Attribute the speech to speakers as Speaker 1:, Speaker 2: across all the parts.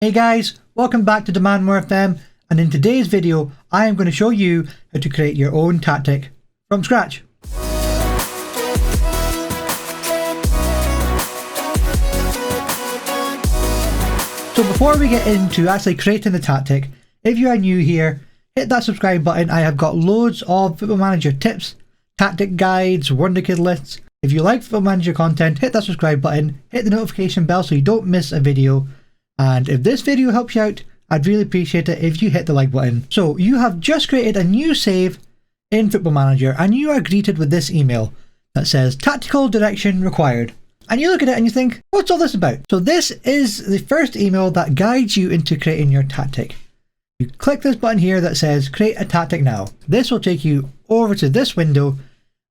Speaker 1: Hey guys, welcome back to Demand More FM, and in today's video I am going to show you how to create your own tactic from scratch. So before we get into actually creating the tactic, if you are new here, hit that subscribe button. I have got loads of Football Manager tips, tactic guides, wonder kid lists. If you like Football Manager content, hit that subscribe button, hit the notification bell so you don't miss a video. And if this video helps you out, I'd really appreciate it if you hit the like button. So you have just created a new save in Football Manager and you are greeted with this email that says tactical direction required. And you look at it and you think, what's all this about? So this is the first email that guides you into creating your tactic. You click this button here that says create a tactic now. This will take you over to this window,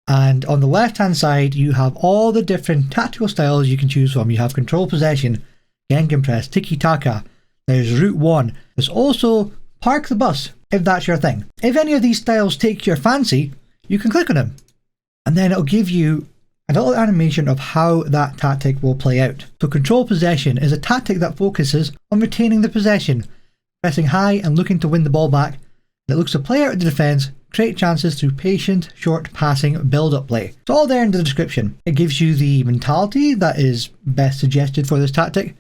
Speaker 1: and on the left hand side you have all the different tactical styles you can choose from. You have control possession, Gegenpress, Tiki-Taka, there's Route 1, there's also Park the Bus, if that's your thing. If any of these styles take your fancy, you can click on them, and then it'll give you a little animation of how that tactic will play out. So control possession is a tactic that focuses on retaining the possession, pressing high and looking to win the ball back. It looks to play out of the defence, create chances through patient, short passing, build-up play. It's all there in the description. It gives you the mentality that is best suggested for this tactic,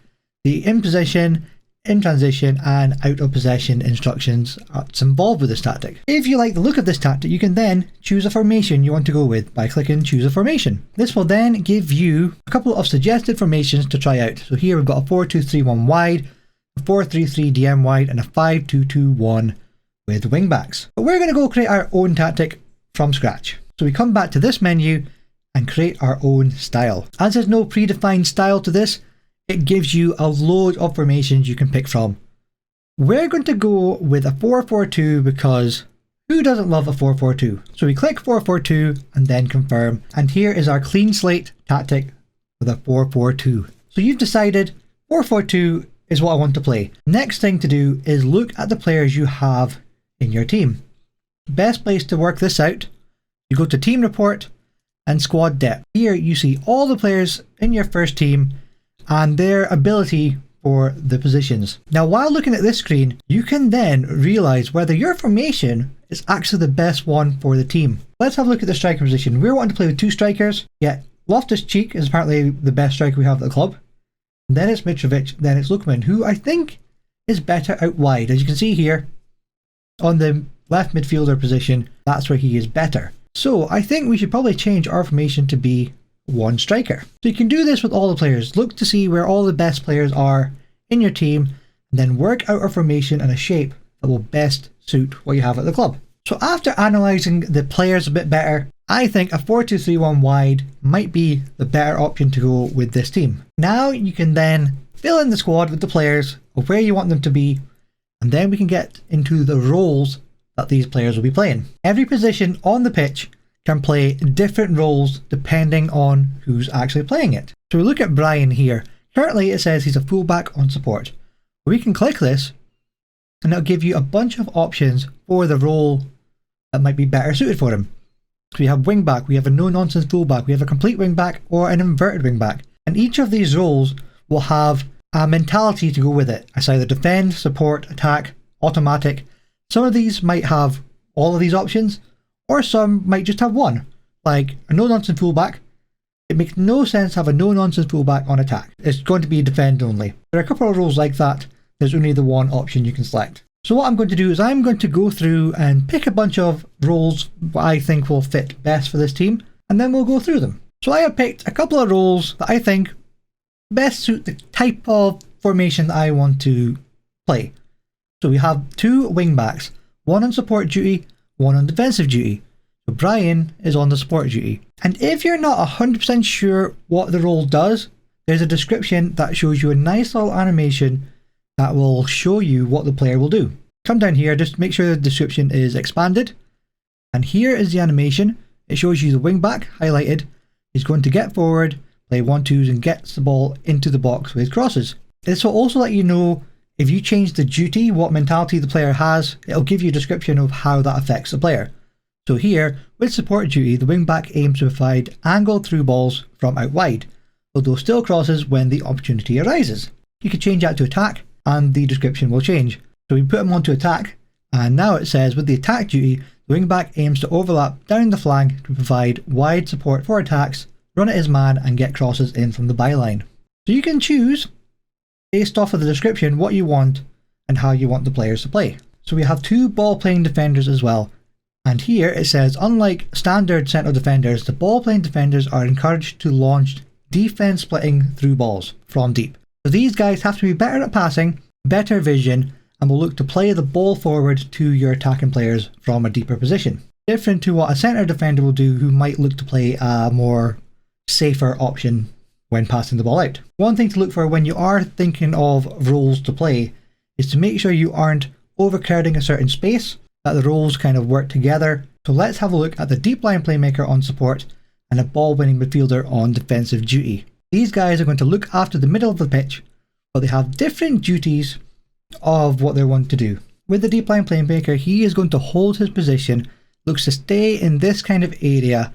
Speaker 1: the in position, in transition and out of possession instructions that's involved with this tactic. If you like the look of this tactic, you can then choose a formation you want to go with by clicking choose a formation. This will then give you a couple of suggested formations to try out. So here we've got a 4-2-3-1 wide, a 4-3-3 DM wide and a 5-2-2-1 with wing backs. But we're going to go create our own tactic from scratch. So we come back to this menu and create our own style. As there's no predefined style to this, it gives you a load of formations you can pick from. We're going to go with a 4-4-2 because who doesn't love a 4-4-2? So we click 4-4-2 and then confirm. And here is our clean slate tactic with a 4-4-2. So you've decided 4-4-2 is what I want to play. Next thing to do is look at the players you have in your team. Best place to work this out, you go to team report and squad depth. Here you see all the players in your first team and their ability for the positions. Now while looking at this screen, you can then realize whether your formation is actually the best one for the team. Let's have a look at the striker position. We're wanting to play with two strikers, yet Loftus-Cheek is apparently the best striker we have at the club. And then it's Mitrovic, then it's Lookman, who I think is better out wide. As you can see here, on the left midfielder position, that's where he is better. So I think we should probably change our formation to be one striker. So you can do this with all the players. Look to see where all the best players are in your team and then work out a formation and a shape that will best suit what you have at the club. So after analysing the players a bit better, I think a 4-2-3-1 wide might be the better option to go with this team. Now you can then fill in the squad with the players of where you want them to be, and then we can get into the roles that these players will be playing. Every position on the pitch can play different roles depending on who's actually playing it. So we look at Brian here. Currently it says he's a fullback on support. We can click this and it'll give you a bunch of options for the role that might be better suited for him. So we have wing back, we have a no-nonsense fullback, we have a complete wing back or an inverted wing back. And each of these roles will have a mentality to go with it. It's either defend, support, attack, automatic. Some of these might have all of these options, or some might just have one, like a no-nonsense fullback. It makes no sense to have a no-nonsense fullback on attack. It's going to be defend only. There are a couple of roles like that. There's only the one option you can select. So what I'm going to do is I'm going to go through and pick a bunch of roles that I think will fit best for this team, and then we'll go through them. So I have picked a couple of roles that I think best suit the type of formation that I want to play. So we have two wing backs, one on support duty, one on defensive duty. So Brian is on the support duty. And if you're not 100% sure what the role does, there's a description that shows you a nice little animation that will show you what the player will do. Come down here, just make sure the description is expanded. And here is the animation. It shows you the wing back highlighted. He's going to get forward, play 1-2s and gets the ball into the box with crosses. This will also let you know if you change the duty, what mentality the player has. It'll give you a description of how that affects the player. So here, with support duty, the wing back aims to provide angled through balls from out wide, although still crosses when the opportunity arises. You could change that to attack, and the description will change. So we put him onto attack, and now it says with the attack duty, the wingback aims to overlap down the flank to provide wide support for attacks, run at his man and get crosses in from the byline. So you can choose, based off of the description, what you want and how you want the players to play. So we have 2 ball playing defenders as well. And here it says, unlike standard central defenders, the ball playing defenders are encouraged to launch defense splitting through balls from deep. So these guys have to be better at passing, better vision, and will look to play the ball forward to your attacking players from a deeper position. Different to what a centre defender will do, who might look to play a more safer option when passing the ball out. One thing to look for when you are thinking of roles to play is to make sure you aren't overcrowding a certain space, that the roles kind of work together. So let's have a look at the deep line playmaker on support and a ball winning midfielder on defensive duty. These guys are going to look after the middle of the pitch, but they have different duties of what they want to do. With the deep line playmaker, he is going to hold his position, looks to stay in this kind of area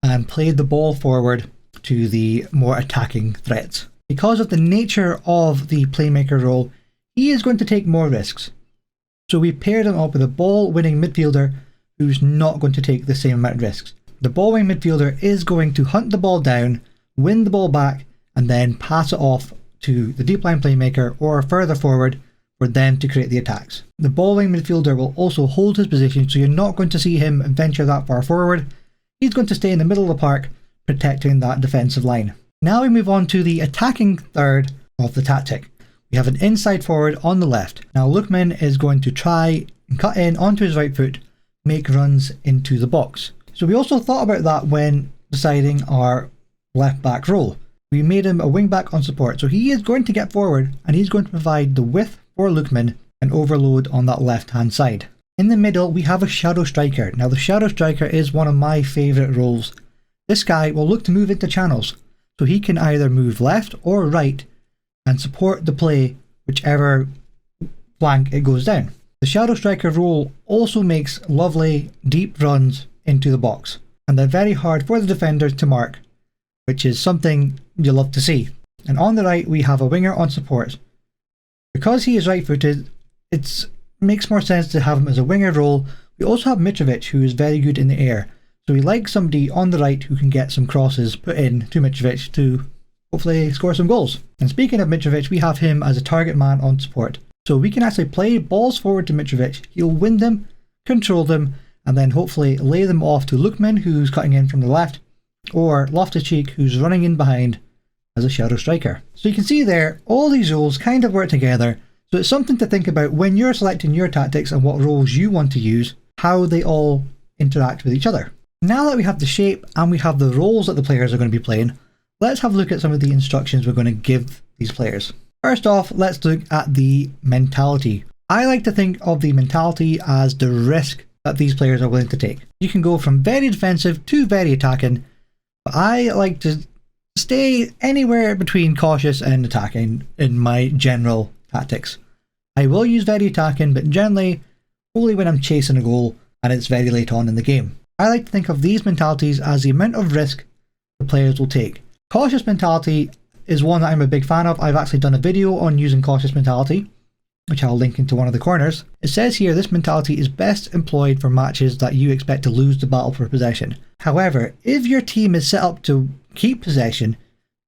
Speaker 1: and play the ball forward to the more attacking threats. Because of the nature of the playmaker role, he is going to take more risks. So we paired him up with a ball winning midfielder who's not going to take the same amount of risks. The ball winning midfielder is going to hunt the ball down, win the ball back, and then pass it off to the deep line playmaker or further forward for them to create the attacks. The ball winning midfielder will also hold his position, so you're not going to see him venture that far forward. He's going to stay in the middle of the park, protecting that defensive line. Now we move on to the attacking third of the tactic. We have an inside forward on the left. Now Lookman is going to try and cut in onto his right foot, make runs into the box. So we also thought about that when deciding our left back role. We made him a wing back on support, so he is going to get forward and he's going to provide the width for Lookman and overload on that left hand side. In the middle we have a shadow striker. Now the shadow striker is one of my favourite roles. This guy will look to move into channels, so he can either move left or right and support the play whichever flank it goes down. The shadow striker role also makes lovely deep runs into the box, and they're very hard for the defenders to mark, which is something you love to see. And on the right we have a winger on support. Because he is right footed, it makes more sense to have him as a winger role. We also have Mitrovic, who is very good in the air, so we like somebody on the right who can get some crosses put in to Mitrovic to hopefully score some goals. And speaking of Mitrovic, we have him as a target man on support, so we can actually play balls forward to Mitrovic. He'll win them, control them, and then hopefully lay them off to Lookman, who's cutting in from the left, or Loftus-Cheek, who's running in behind as a shadow striker. So you can see there, all these roles kind of work together, so it's something to think about when you're selecting your tactics and what roles you want to use, how they all interact with each other. Now that we have the shape and we have the roles that the players are going to be playing, let's have a look at some of the instructions we're going to give these players. First off, let's look at the mentality. I like to think of the mentality as the risk that these players are willing to take. You can go from very defensive to very attacking, but I like to stay anywhere between cautious and attacking in my general tactics. I will use very attacking, but generally only when I'm chasing a goal and it's very late on in the game. I like to think of these mentalities as the amount of risk the players will take. Cautious mentality is one that I'm a big fan of. I've actually done a video on using cautious mentality, which I'll link into one of the corners. It says here this mentality is best employed for matches that you expect to lose the battle for possession. However, if your team is set up to keep possession,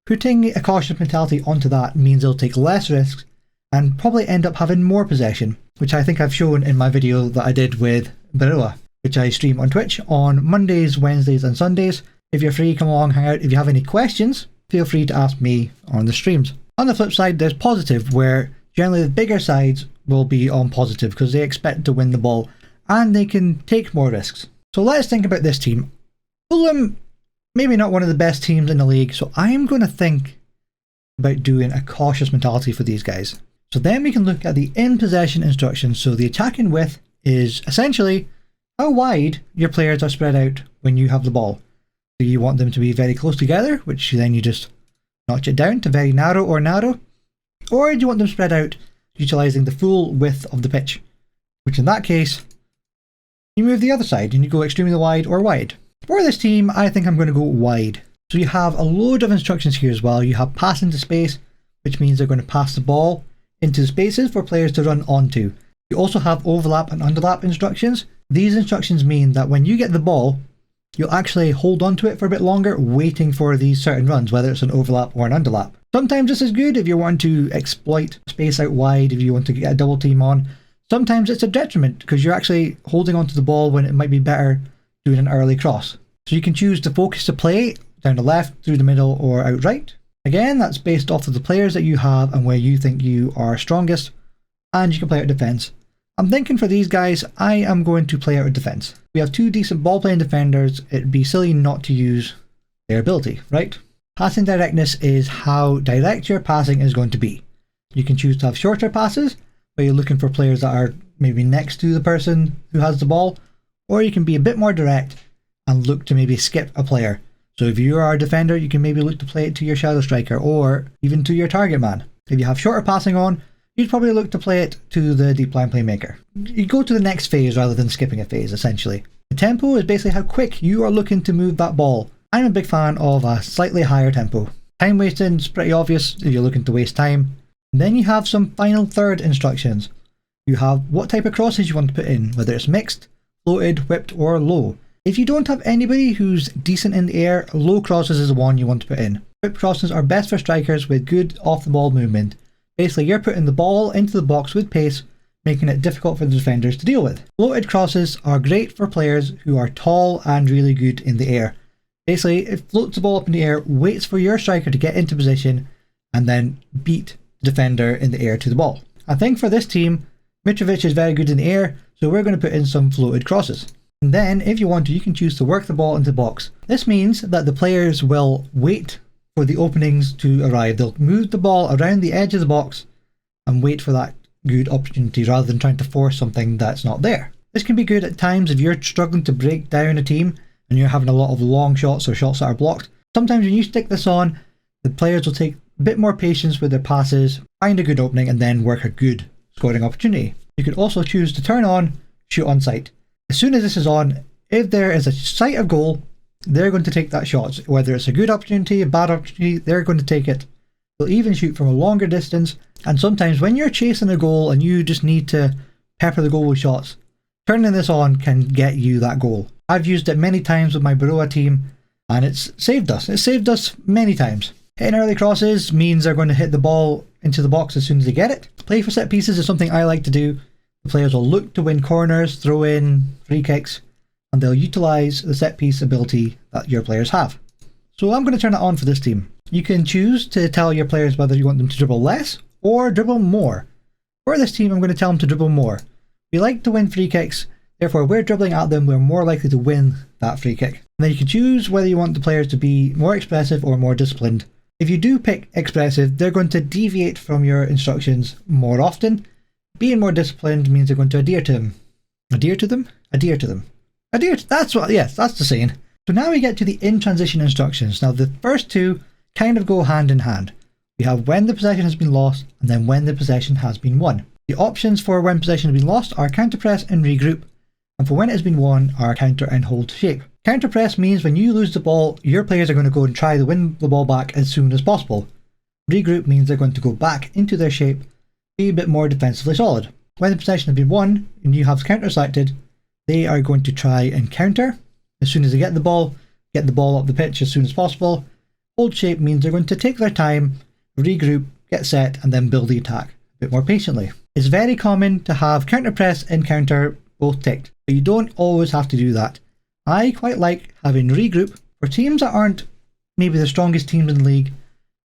Speaker 1: putting a cautious mentality onto that means they'll take less risks and probably end up having more possession, which I think I've shown in my video that I did with Barilla, which I stream on Twitch on Mondays, Wednesdays and Sundays. If you're free, come along, hang out. If you have any questions, feel free to ask me on the streams. On the flip side, there's positive, where generally the bigger sides will be on positive because they expect to win the ball and they can take more risks. So let's think about this team. Fulham, maybe not one of the best teams in the league, so I'm going to think about doing a cautious mentality for these guys. So then we can look at the in possession instructions. So the attacking width is essentially how wide your players are spread out when you have the ball. Do you want them to be very close together, which then you just notch it down to very narrow, or do you want them spread out utilising the full width of the pitch, which in that case you move the other side and you go extremely wide or wide. For this team, I think I'm going to go wide. So you have a load of instructions here as well. You have pass into space, which means they're going to pass the ball into spaces for players to run onto. You also have overlap and underlap instructions. These instructions mean that when you get the ball, you'll actually hold on to it for a bit longer, waiting for these certain runs, whether it's an overlap or an underlap. Sometimes this is good if you want to exploit space out wide, if you want to get a double team on. Sometimes it's a detriment because you're actually holding onto the ball when it might be better doing an early cross. So you can choose to focus the play down the left, through the middle, or out right. Again, that's based off of the players that you have and where you think you are strongest, and you can play out defence. I'm thinking for these guys, I am going to play out defence. We have two decent ball playing defenders, it'd be silly not to use their ability, right? Passing directness is how direct your passing is going to be. You can choose to have shorter passes, where you're looking for players that are maybe next to the person who has the ball, or you can be a bit more direct and look to maybe skip a player. So if you are a defender, you can maybe look to play it to your shadow striker or even to your target man. If you have shorter passing on, you'd probably look to play it to the deep line playmaker. You go to the next phase rather than skipping a phase, essentially. The tempo is basically how quick you are looking to move that ball. I'm a big fan of a slightly higher tempo. Time wasting is pretty obvious if you're looking to waste time. And then you have some final third instructions. You have what type of crosses you want to put in, whether it's mixed, floated, whipped or low. If you don't have anybody who's decent in the air, low crosses is the one you want to put in. Whipped crosses are best for strikers with good off the ball movement. Basically, you're putting the ball into the box with pace, making it difficult for the defenders to deal with. Floated crosses are great for players who are tall and really good in the air. Basically, it floats the ball up in the air, waits for your striker to get into position, and then beat the defender in the air to the ball. I think for this team, Mitrovic is very good in the air, so we're going to put in some floated crosses. And then, if you want to, you can choose to work the ball into the box. This means that the players will wait for the openings to arrive. They'll move the ball around the edge of the box and wait for that good opportunity rather than trying to force something that's not there. This can be good at times if you're struggling to break down a team and you're having a lot of long shots or shots that are blocked. Sometimes when you stick this on, the players will take a bit more patience with their passes, find a good opening and then work a good scoring opportunity. You could also choose to turn on shoot on sight. As soon as this is on, if there is a sight of goal, they're going to take that shot. Whether it's a good opportunity, a bad opportunity, they're going to take it. They'll even shoot from a longer distance, and sometimes when you're chasing a goal and you just need to pepper the goal with shots, turning this on can get you that goal. I've used it many times with my Baroa team, and it's saved us. It's saved us many times. Hitting early crosses means they're going to hit the ball into the box as soon as they get it. Play for set pieces is something I like to do. The players will look to win corners, throw in, free kicks, and they'll utilise the set piece ability that your players have. So I'm going to turn that on for this team. You can choose to tell your players whether you want them to dribble less or dribble more. For this team, I'm going to tell them to dribble more. We like to win free kicks, therefore we're dribbling at them, we're more likely to win that free kick. And then you can choose whether you want the players to be more expressive or more disciplined. If you do pick expressive, they're going to deviate from your instructions more often. Being more disciplined means they're going to adhere to them. Adhere to them? Adhere to them. That's what, yes, that's the saying. So now we get to the in transition instructions. Now the first two kind of go hand in hand. We have when the possession has been lost and then when the possession has been won. The options for when possession has been lost are counter press and regroup, and for when it has been won are counter and hold shape. Counter press means when you lose the ball, your players are going to go and try to win the ball back as soon as possible. Regroup means they're going to go back into their shape, be a bit more defensively solid. When the possession has been won and you have counter selected, they are going to try and counter as soon as they get the ball up the pitch as soon as possible. Hold shape means they're going to take their time, regroup, get set, and then build the attack a bit more patiently. It's very common to have counter press and counter both ticked, but you don't always have to do that. I quite like having regroup for teams that aren't maybe the strongest teams in the league.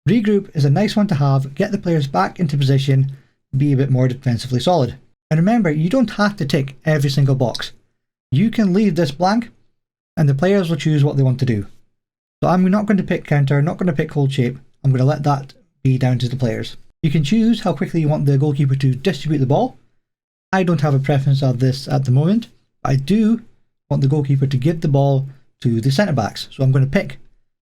Speaker 1: Regroup is a nice one to have, get the players back into position, be a bit more defensively solid. And remember, you don't have to tick every single box. You can leave this blank and the players will choose what they want to do. So I'm not going to pick counter, not going to pick hold shape. I'm going to let that be down to the players. You can choose how quickly you want the goalkeeper to distribute the ball. I don't have a preference of this at the moment. I do want the goalkeeper to give the ball to the centre backs. So I'm going to pick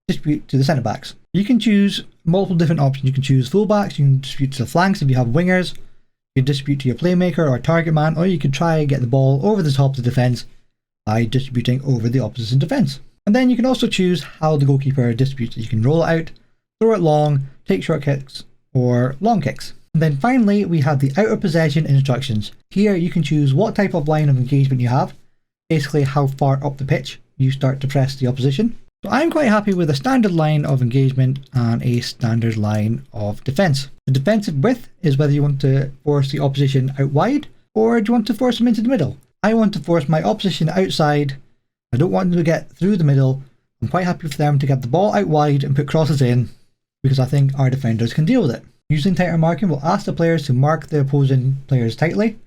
Speaker 1: distribute to the centre backs. You can choose multiple different options. You can choose fullbacks, you can distribute to the flanks if you have wingers, you can distribute to your playmaker or target man, or you can try and get the ball over the top of the defence by distributing over the opposition defence. And then you can also choose how the goalkeeper distributes it. You can roll it out, throw it long, take short kicks, or long kicks. And then finally, we have the out of possession instructions. Here you can choose what type of line of engagement you have, basically how far up the pitch you start to press the opposition. So I'm quite happy with a standard line of engagement and a standard line of defence. The defensive width is whether you want to force the opposition out wide or do you want to force them into the middle. I want to force my opposition outside. I don't want them to get through the middle. I'm quite happy for them to get the ball out wide and put crosses in because I think our defenders can deal with it. Using tighter marking will ask the players to mark the opposing players tightly.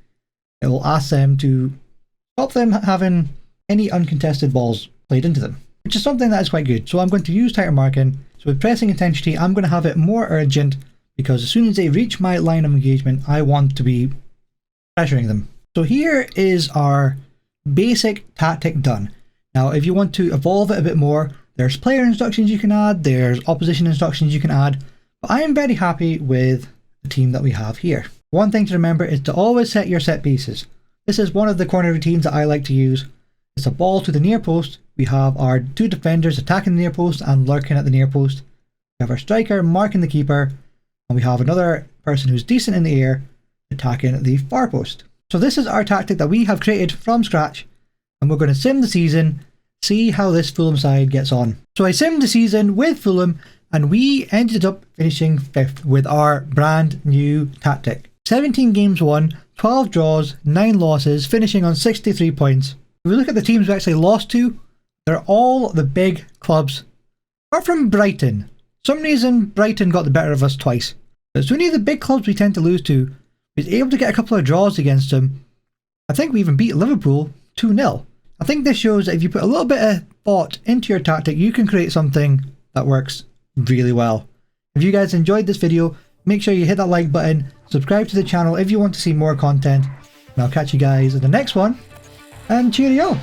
Speaker 1: It will ask them to stop them having any uncontested balls played into them, which is something that is quite good. So I'm going to use tighter marking. So with pressing intensity, I'm going to have it more urgent because as soon as they reach my line of engagement, I want to be pressuring them. So here is our basic tactic done. Now, if you want to evolve it a bit more, there's player instructions you can add, there's opposition instructions you can add, but I am very happy with the team that we have here. One thing to remember is to always set your set pieces. This is one of the corner routines that I like to use. It's a ball to the near post. We have our two defenders attacking the near post and lurking at the near post. We have our striker marking the keeper, and we have another person who's decent in the air attacking the far post. So this is our tactic that we have created from scratch, and we're going to sim the season, see how this Fulham side gets on. So I simmed the season with Fulham, and we ended up finishing 5th with our brand new tactic. 17 games won, 12 draws, 9 losses, finishing on 63 points. If we look at the teams we actually lost to, they're all the big clubs. Apart from Brighton. For some reason, Brighton got the better of us twice. But it's only the big clubs we tend to lose to. We were able to get a couple of draws against them. I think we even beat Liverpool 2-0. I think this shows that if you put a little bit of thought into your tactic, you can create something that works really well. If you guys enjoyed this video, make sure you hit that like button, subscribe to the channel if you want to see more content, and I'll catch you guys in the next one, and cheerio!